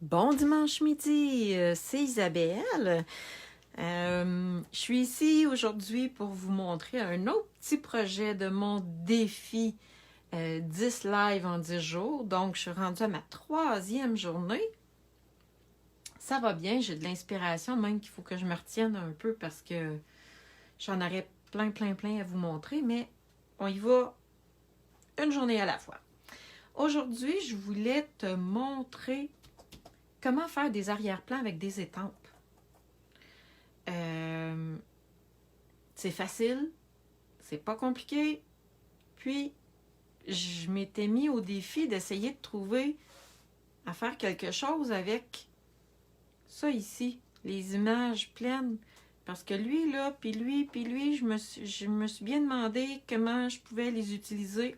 Bon dimanche midi, c'est Isabelle. Je suis ici aujourd'hui pour vous montrer un autre petit projet de mon défi 10 live en 10 jours. Donc, je suis rendue à ma 3e journée. Ça va bien, j'ai de l'inspiration, même qu'il faut que je me retienne un peu parce que j'en aurais plein à vous montrer, mais on y va une journée à la fois. Aujourd'hui, je voulais te montrer comment faire des arrière-plans avec des étampes. C'est facile, c'est pas compliqué. Puis, je m'étais mis au défi d'essayer de trouver à faire quelque chose avec ça ici, les images pleines. Parce que lui, là, puis lui, je me suis bien demandé comment je pouvais les utiliser.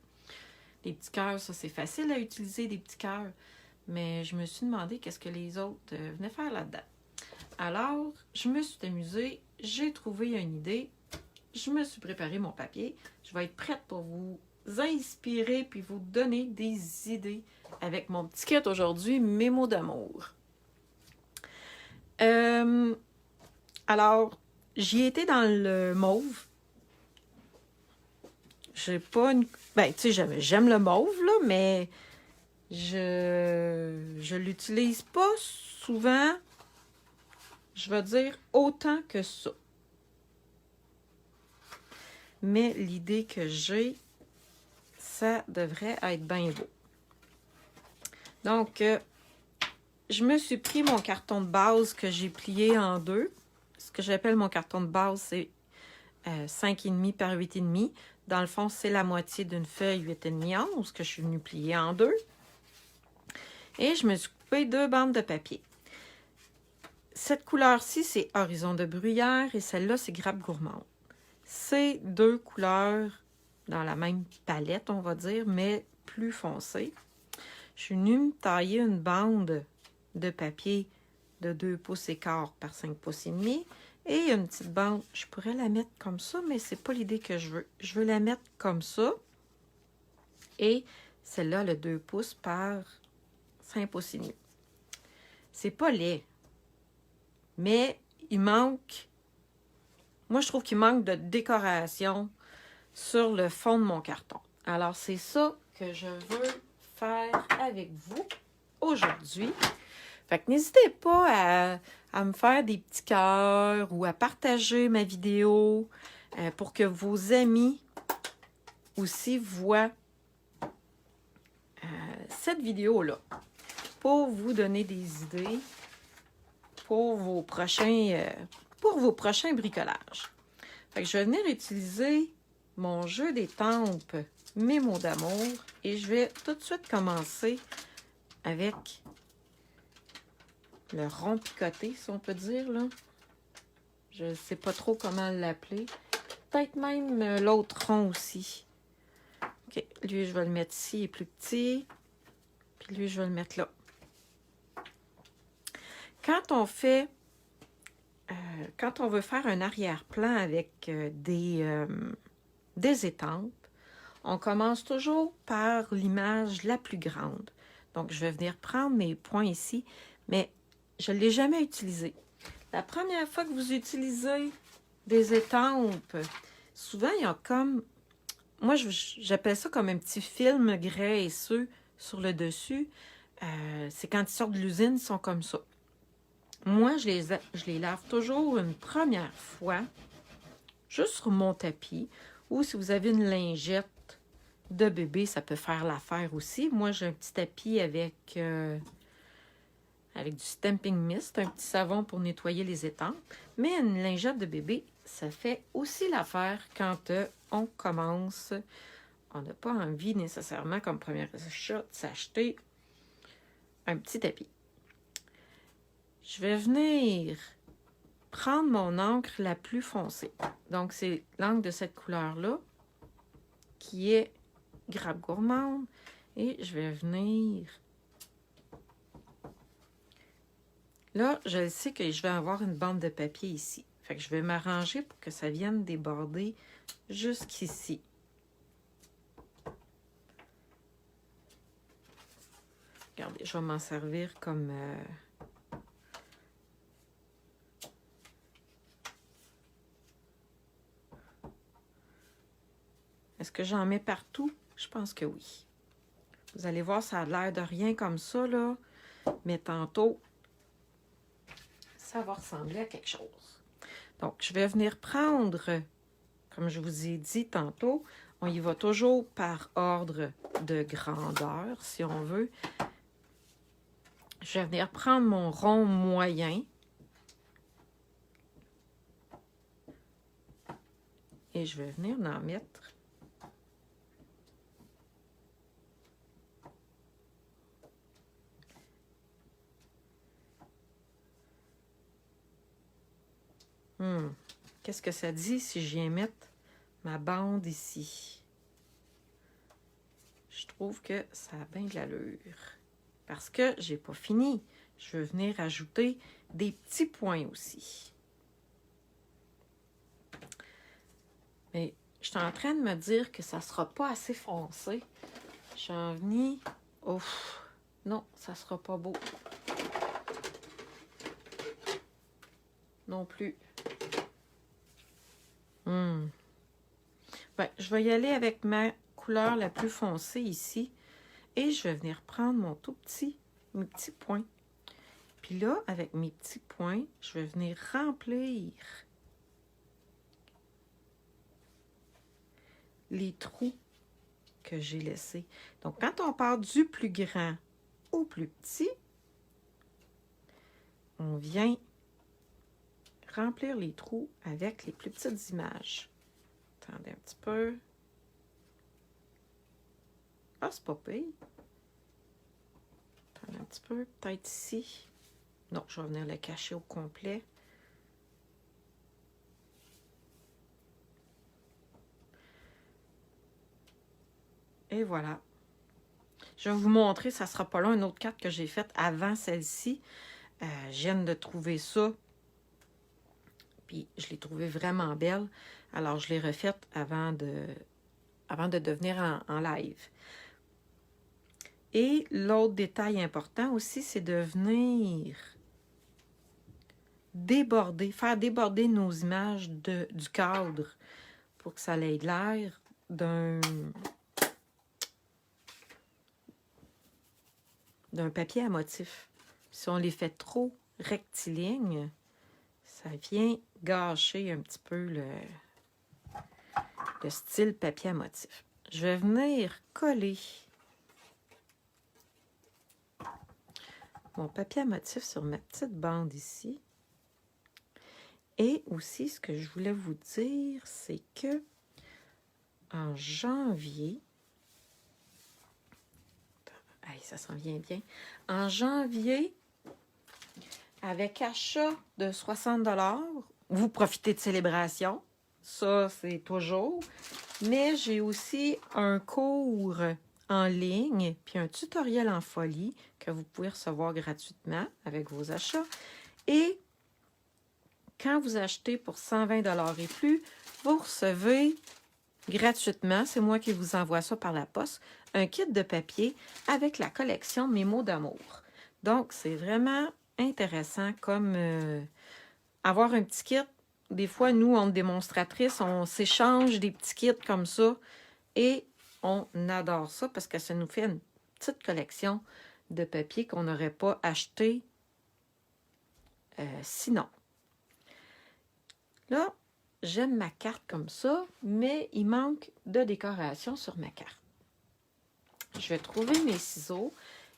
Les petits cœurs, ça, c'est facile à utiliser, des petits cœurs. Mais je me suis demandé qu'est-ce que les autres venaient faire là-dedans. Alors, je me suis amusée, j'ai trouvé une idée, je me suis préparé mon papier, je vais être prête pour vous inspirer puis vous donner des idées avec mon petit kit aujourd'hui, mes mots d'amour. Alors, j'y étais dans le mauve. J'ai pas une... Ben, tu sais, j'aime le mauve, là, mais je l'utilise pas souvent, je vais dire autant que ça. Mais l'idée que j'ai, ça devrait être bien beau. Donc, je me suis pris mon carton de base que j'ai plié en deux. Ce que j'appelle mon carton de base, c'est 5,5 par 8,5. Dans le fond, c'est la moitié d'une feuille 8,5 11 que je suis venue plier en deux. Et je me suis coupé 2 bandes de papier. Cette couleur-ci, c'est Horizon de bruyère et celle-là, c'est Grappe gourmande. C'est 2 couleurs dans la même palette, on va dire, mais plus foncées. Je suis venue me tailler une bande de papier de 2 pouces et quart par 5 pouces et demi et une petite bande. Je pourrais la mettre comme ça, mais c'est pas l'idée que je veux. Je veux la mettre comme ça. Et celle-là, le 2 pouces par 5 pouces et demi. C'est pas laid, mais il manque... Moi, je trouve qu'il manque de décoration sur le fond de mon carton. Alors, c'est ça que je veux faire avec vous aujourd'hui. Fait que n'hésitez pas à me faire des petits cœurs ou à partager ma vidéo pour que vos amis aussi voient cette vidéo-là pour vous donner des idées pour vos prochains bricolages. Fait que je vais venir utiliser mon jeu d'étampes, mes mots d'amour, et je vais tout de suite commencer avec le rond picoté, si on peut dire, là. Je ne sais pas trop comment l'appeler. Peut-être même l'autre rond aussi. OK, lui, je vais le mettre ici, il est plus petit. Puis lui, je vais le mettre là. Quand on veut faire un arrière-plan avec des étampes, on commence toujours par l'image la plus grande. Donc, je vais venir prendre mes points ici, mais je ne l'ai jamais utilisé. La première fois que vous utilisez des étampes, souvent, il y a comme... Moi, j'appelle ça comme un petit film graisseux sur le dessus. C'est quand ils sortent de l'usine, ils sont comme ça. Moi, je les lave toujours une première fois, juste sur mon tapis. Ou si vous avez une lingette de bébé, ça peut faire l'affaire aussi. Moi, j'ai un petit tapis avec du Stamping Mist, un petit savon pour nettoyer les étampes. Mais une lingette de bébé, ça fait aussi l'affaire quand on commence. On n'a pas envie nécessairement, comme premier achat, de s'acheter un petit tapis. Je vais venir prendre mon encre la plus foncée. Donc, c'est l'encre de cette couleur-là qui est Grappe gourmande. Et je vais venir... Là, je sais que je vais avoir une bande de papier ici. Fait que je vais m'arranger pour que ça vienne déborder jusqu'ici. regardez, je vais m'en servir comme... Est-ce que j'en mets partout? Je pense que oui. Vous allez voir, ça a l'air de rien comme ça, là. Mais tantôt, ça va ressembler à quelque chose. Donc, je vais venir prendre, comme je vous ai dit tantôt, on y va toujours par ordre de grandeur, si on veut. Je vais venir prendre mon rond moyen. Et je vais venir en mettre. Qu'est-ce que ça dit si je viens mettre ma bande ici? Je trouve que ça a bien de l'allure. Parce que j'ai pas fini. Je veux venir ajouter des petits points aussi. Mais je suis en train de me dire que ça ne sera pas assez foncé. J'en venais... Ouf! Non, ça ne sera pas beau. Non plus. Ben, je vais y aller avec ma couleur la plus foncée ici. Et je vais venir prendre mes petits points. Puis là, avec mes petits points, je vais venir remplir les trous que j'ai laissés. Donc, quand on part du plus grand au plus petit, on vient remplir les trous avec les plus petites images. Attendez un petit peu. Ah, c'est pas pire. Attendez un petit peu, peut-être ici. Non, je vais venir le cacher au complet. Et voilà. Je vais vous montrer, ça ne sera pas là, une autre carte que j'ai faite avant celle-ci. Je viens de trouver ça. Puis je l'ai trouvée vraiment belle. Alors, je l'ai refaite avant de devenir en live. Et l'autre détail important aussi, c'est de venir faire déborder nos images du cadre pour que ça ait l'air d'un papier à motif. Si on les fait trop rectilignes, ça vient gâcher un petit peu le style papier à motif. Je vais venir coller mon papier à motif sur ma petite bande ici. Et aussi, ce que je voulais vous dire, c'est que en janvier, ça s'en vient bien, en janvier, avec achat de 60 $, vous profitez de célébration, ça c'est toujours, mais j'ai aussi un cours en ligne, puis un tutoriel en folie que vous pouvez recevoir gratuitement avec vos achats. Et quand vous achetez pour 120 $ et plus, vous recevez gratuitement, c'est moi qui vous envoie ça par la poste, un kit de papier avec la collection Mes mots d'amour. Donc, c'est vraiment intéressant comme avoir un petit kit. Des fois, nous, en démonstratrice, on s'échange des petits kits comme ça et on adore ça parce que ça nous fait une petite collection de papier qu'on n'aurait pas acheté sinon. Là, j'aime ma carte comme ça, mais il manque de décoration sur ma carte. Je vais trouver mes ciseaux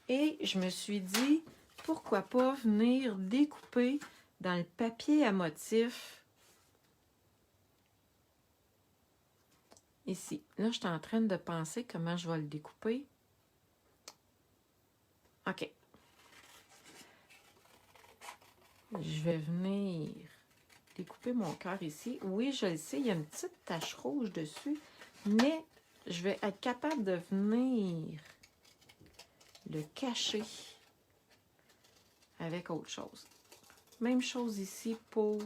et je me suis dit, pourquoi pas venir découper dans le papier à motif ici. Là, je suis en train de penser comment je vais le découper. OK. Je vais venir découper mon cœur ici. Oui, je le sais, il y a une petite tache rouge dessus, mais je vais être capable de venir le cacher avec autre chose. Même chose ici pour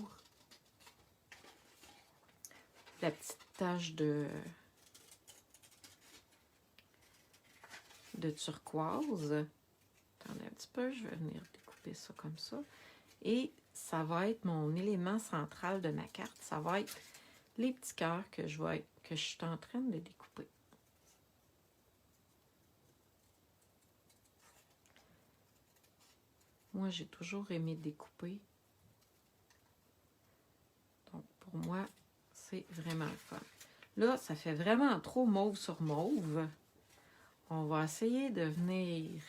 la petite tache de turquoise. petit peu. Je vais venir découper ça comme ça. Et ça va être mon élément central de ma carte. Ça va être les petits cœurs que je suis en train de découper. Moi, j'ai toujours aimé découper. Donc, pour moi, c'est vraiment le fun. Là, ça fait vraiment trop mauve sur mauve. On va essayer de venir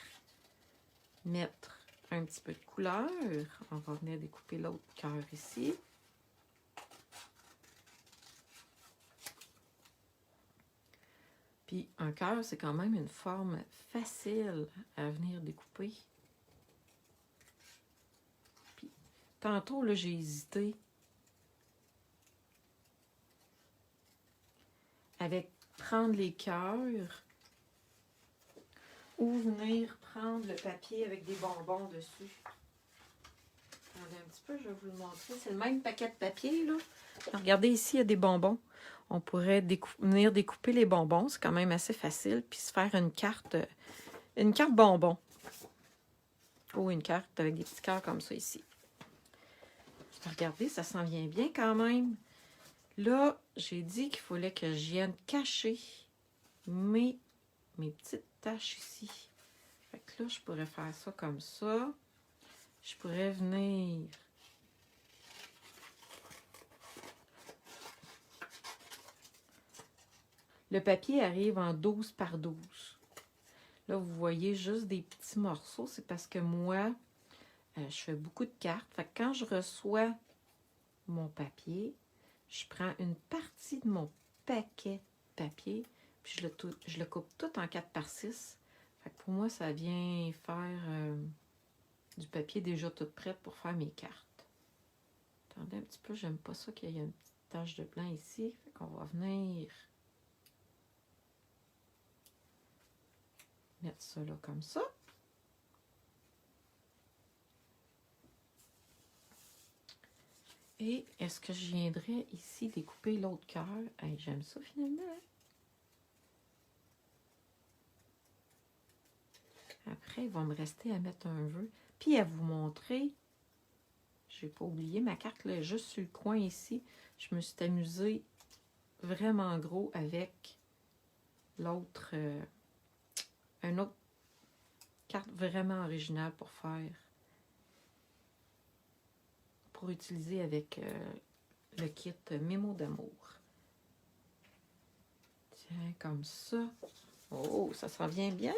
mettre un petit peu de couleur. On va venir découper l'autre cœur ici. Puis un cœur, c'est quand même une forme facile à venir découper. Puis tantôt, là, j'ai hésité avec prendre les cœurs ou venir prendre le papier avec des bonbons dessus. Attendez un petit peu, je vais vous le montrer. C'est le même paquet de papier, là. Regardez ici, il y a des bonbons. On pourrait venir découper les bonbons. C'est quand même assez facile. Puis se faire une carte bonbon. Ou une carte avec des petits cœurs comme ça ici. Regardez, ça s'en vient bien quand même. Là, j'ai dit qu'il fallait que je vienne cacher mes petites taches ici. Fait que là, je pourrais faire ça comme ça. Je pourrais venir... Le papier arrive en 12 par 12. Là, vous voyez juste des petits morceaux. C'est parce que moi, je fais beaucoup de cartes. Fait que quand je reçois mon papier, je prends une partie de mon paquet de papier, puis je le coupe tout en 4 par 6. Fait que pour moi, ça vient faire du papier déjà tout prêt pour faire mes cartes. Attendez un petit peu, j'aime pas ça qu'il y ait une petite tache de blanc ici. Fait qu'on va venir mettre ça là comme ça. Et est-ce que je viendrais ici découper l'autre cœur? Hey, j'aime ça finalement. Après, il va me rester à mettre un vœu. Puis à vous montrer, je n'ai pas oublié, ma carte là, juste sur le coin ici. Je me suis amusée vraiment gros avec l'autre, une autre carte vraiment originale pour utiliser avec le kit Mémo d'amour. Tiens, comme ça. Oh, ça s'en vient bien.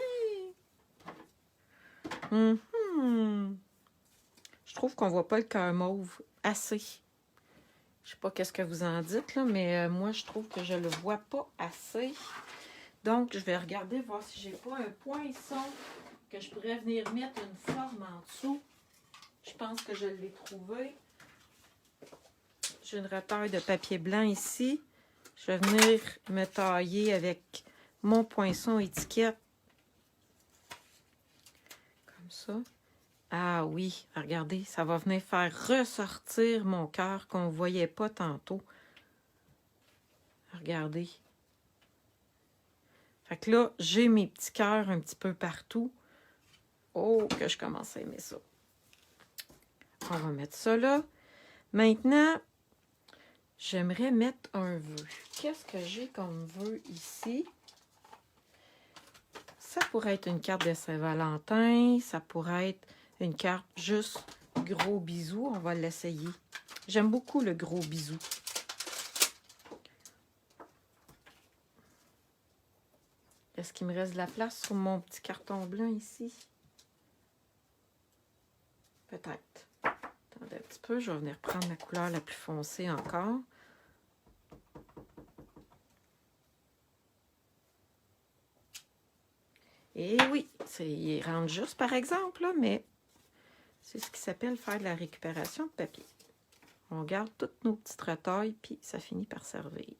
Je trouve qu'on voit pas le cœur mauve assez. Je sais pas qu'est-ce que vous en dites, là, mais moi, je trouve que je le vois pas assez. Donc, je vais regarder, voir si j'ai pas un poinçon que je pourrais venir mettre une forme en dessous. Je pense que je l'ai trouvé. J'ai une retaille de papier blanc ici. Je vais venir me tailler avec mon poinçon étiquette. Comme ça. Ah oui, regardez, ça va venir faire ressortir mon cœur qu'on ne voyait pas tantôt. Regardez. Fait que là, j'ai mes petits cœurs un petit peu partout. Oh, que je commence à aimer ça. On va mettre ça là. Maintenant, j'aimerais mettre un vœu. Qu'est-ce que j'ai comme vœu ici? Ça pourrait être une carte de Saint-Valentin. Ça pourrait être une carte juste gros bisous. On va l'essayer. J'aime beaucoup le gros bisou. Est-ce qu'il me reste de la place sur mon petit carton blanc ici? Peut-être. Attendez un petit peu, je vais venir prendre la couleur la plus foncée encore. Et oui, il rentre juste par exemple, là, mais c'est ce qui s'appelle faire de la récupération de papier. On garde toutes nos petites retailles, puis ça finit par servir.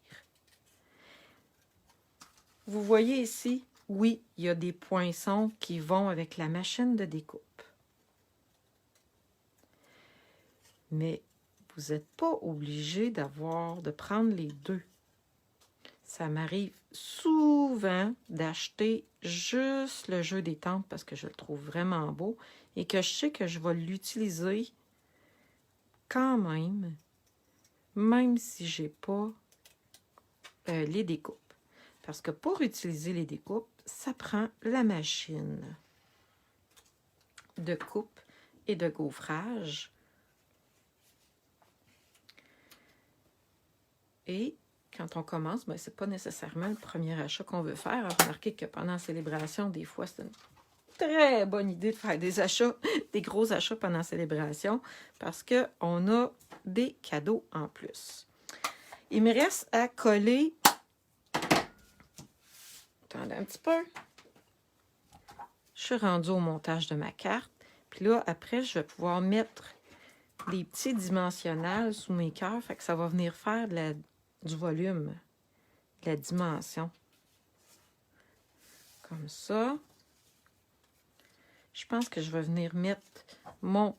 Vous voyez ici, oui, il y a des poinçons qui vont avec la machine de découpe. Mais vous n'êtes pas obligé de prendre les deux. ça m'arrive souvent d'acheter juste le jeu des tempes parce que je le trouve vraiment beau et que je sais que je vais l'utiliser quand même si j'ai pas les découpes. Parce que pour utiliser les découpes, ça prend la machine de coupe et de gaufrage. Et quand on commence, ben, ce n'est pas nécessairement le premier achat qu'on veut faire. Remarquez que pendant la célébration, des fois, c'est une très bonne idée de faire des achats, des gros achats pendant la célébration parce qu'on a des cadeaux en plus. Il me reste à coller. Attendez un petit peu. Je suis rendue au montage de ma carte. Puis là, après, je vais pouvoir mettre des petits dimensionnels sous mes cœurs. Fait que ça va venir faire du volume, de la dimension. Comme ça. Je pense que je vais venir mettre mon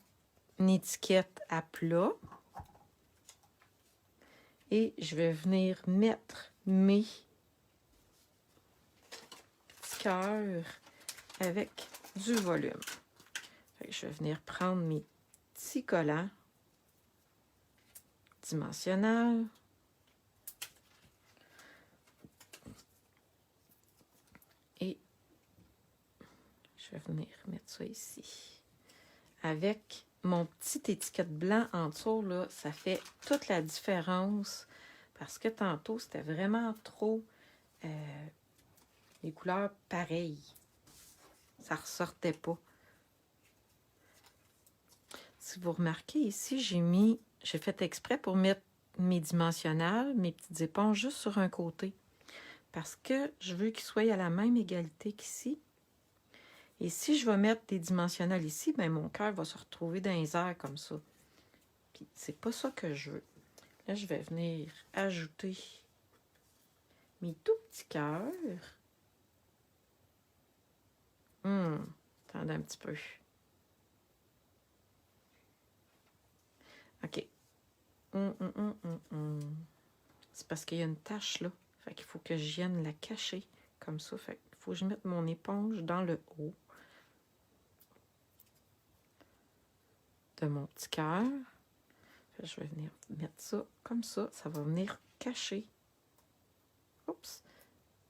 étiquette à plat. Et je vais venir mettre mes petits cœurs avec du volume. Fait que je vais venir prendre mes petits collants dimensionnels. Et je vais venir mettre ça ici. Avec mon petit étiquette blanc en dessous, là, ça fait toute la différence. Parce que tantôt, c'était vraiment trop les couleurs pareilles. Ça ressortait pas. Si vous remarquez ici, j'ai fait exprès pour mettre mes dimensionnels, mes petites éponges juste sur un côté. Parce que je veux qu'ils soient à la même égalité qu'ici. Et si je vais mettre des dimensionnels ici, ben mon cœur va se retrouver dans les airs comme ça. Puis c'est pas ça que je veux. Là, je vais venir ajouter mes tout petits cœurs. Attendez un petit peu. OK. C'est parce qu'il y a une tache là. Fait qu'il faut que je vienne la cacher comme ça. Fait qu'il faut que je mette mon éponge dans le haut de mon petit cœur. Je vais venir mettre ça comme ça. Ça va venir cacher. Oups!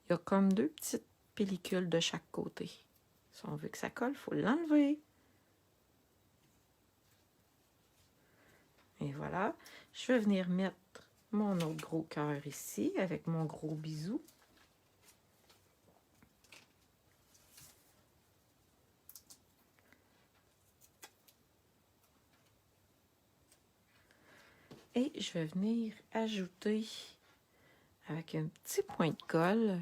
Il y a comme deux petites pellicules de chaque côté. Si on veut que ça colle, il faut l'enlever. Et voilà. Je vais venir mettre mon autre gros cœur ici avec mon gros bisou. Et je vais venir ajouter avec un petit point de colle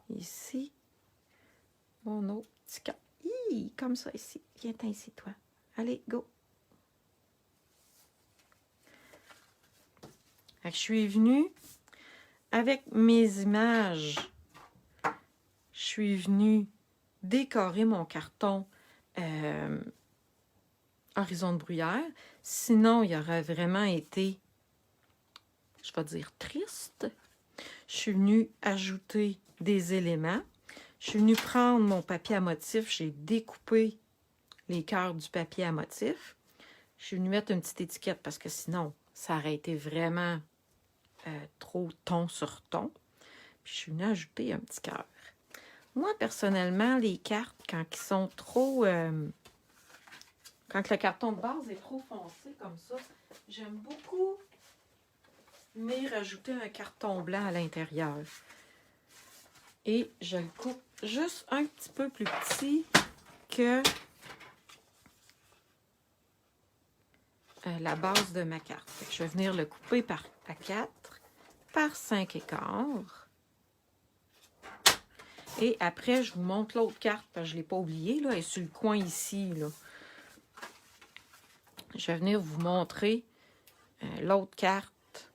ici mon autre petit cœur. Comme ça ici. Viens ici, toi. Allez, go! Fait que je suis venue avec mes images. Je suis venue décorer mon carton horizon de bruyère. Sinon, il aurait vraiment été, je vais dire, triste. Je suis venue ajouter des éléments. Je suis venue prendre mon papier à motif. J'ai découpé les cœurs du papier à motif. Je suis venue mettre une petite étiquette parce que sinon, ça aurait été vraiment trop ton sur ton. Puis je suis venue ajouter un petit cœur. Moi, personnellement, les cartes, quand ils sont trop... quand le carton de base est trop foncé comme ça, j'aime beaucoup mais rajouter un carton blanc à l'intérieur. Et je le coupe juste un petit peu plus petit que la base de ma carte. Fait que je vais venir le couper à 4 par 5 écarts. Et après, je vous montre l'autre carte, parce que je ne l'ai pas oubliée, là, elle est sur le coin ici, là. Je vais venir vous montrer l'autre carte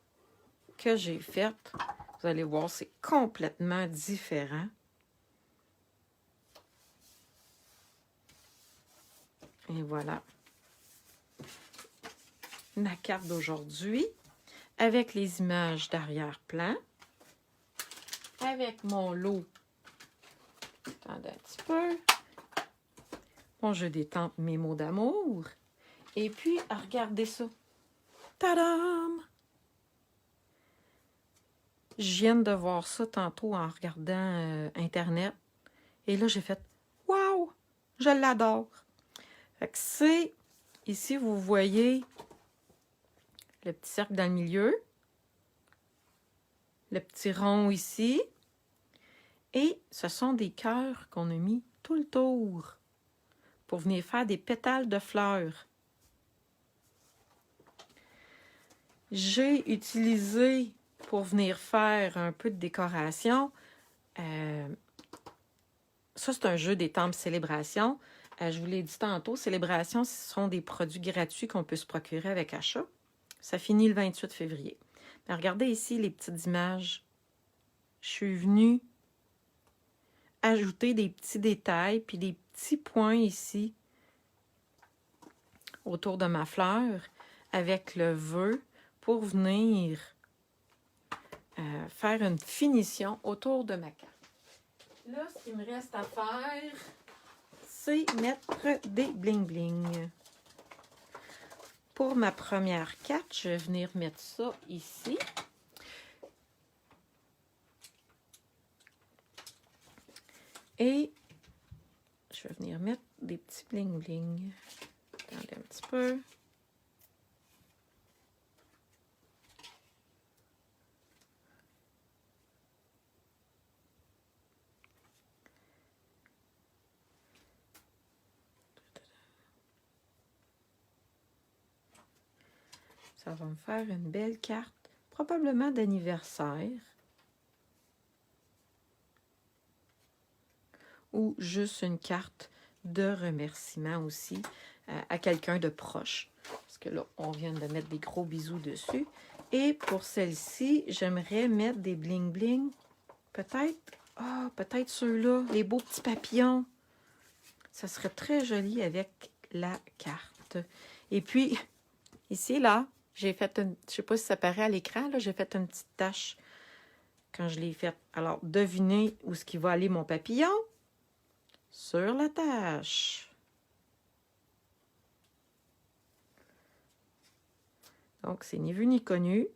que j'ai faite. Vous allez voir, c'est complètement différent. Et voilà. Ma carte d'aujourd'hui. avec les images d'arrière-plan, avec mon lot. Attendez un petit peu. Mon jeu d'étampes, mes mots d'amour. Et puis, regardez ça. Tadam! Je viens de voir ça tantôt en regardant Internet. Et là, j'ai fait « Wow! Je l'adore! » Fait que c'est... Ici, vous voyez le petit cercle dans le milieu. Le petit rond ici. Et ce sont des cœurs qu'on a mis tout le tour pour venir faire des pétales de fleurs. J'ai utilisé, pour venir faire un peu de décoration, ça c'est un jeu d'étampes célébration. Je vous l'ai dit tantôt, célébration, ce sont des produits gratuits qu'on peut se procurer avec achat. Ça finit le 28 février. Mais regardez ici les petites images. Je suis venue ajouter des petits détails puis des petits points ici autour de ma fleur avec le vœu pour venir faire une finition autour de ma carte. Là, ce qu'il me reste à faire, c'est mettre des bling-bling. Pour ma première carte, je vais venir mettre ça ici. Et je vais venir mettre des petits bling-bling. Attendez un petit peu. Ça va me faire une belle carte, probablement d'anniversaire. Ou juste une carte de remerciement aussi à quelqu'un de proche. Parce que là, on vient de mettre des gros bisous dessus. Et pour celle-ci, j'aimerais mettre des bling-bling. Peut-être ceux-là, les beaux petits papillons. Ça serait très joli avec la carte. Et puis, ici, là, j'ai fait une... Je ne sais pas si ça paraît à l'écran, là, j'ai fait une petite tache quand je l'ai faite. Alors, devinez où est-ce qu'il va aller mon papillon? Sur la tâche. Donc, c'est ni vu ni connu.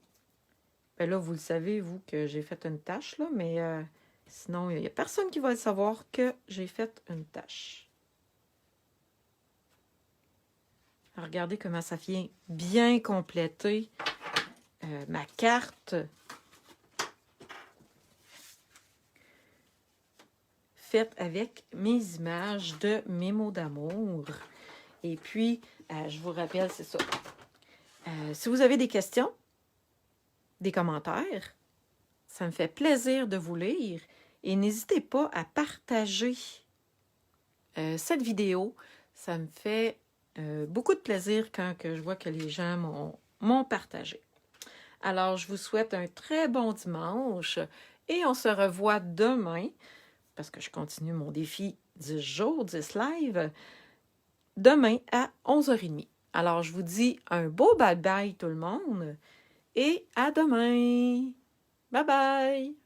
Ben là, vous le savez, vous, que j'ai fait une tâche, là, mais sinon, il n'y a personne qui va le savoir que j'ai fait une tâche. Regardez comment ça vient bien compléter ma carte. Faite avec mes images de mes mots d'amour. Et puis, je vous rappelle, c'est ça. Si vous avez des questions, des commentaires, ça me fait plaisir de vous lire. Et n'hésitez pas à partager cette vidéo. Ça me fait beaucoup de plaisir quand je vois que les gens m'ont partagé. Alors, je vous souhaite un très bon dimanche et on se revoit demain, parce que je continue mon défi 10 jours, 10 live, demain à 11h30. Alors, je vous dis un beau bye-bye tout le monde et à demain! Bye bye!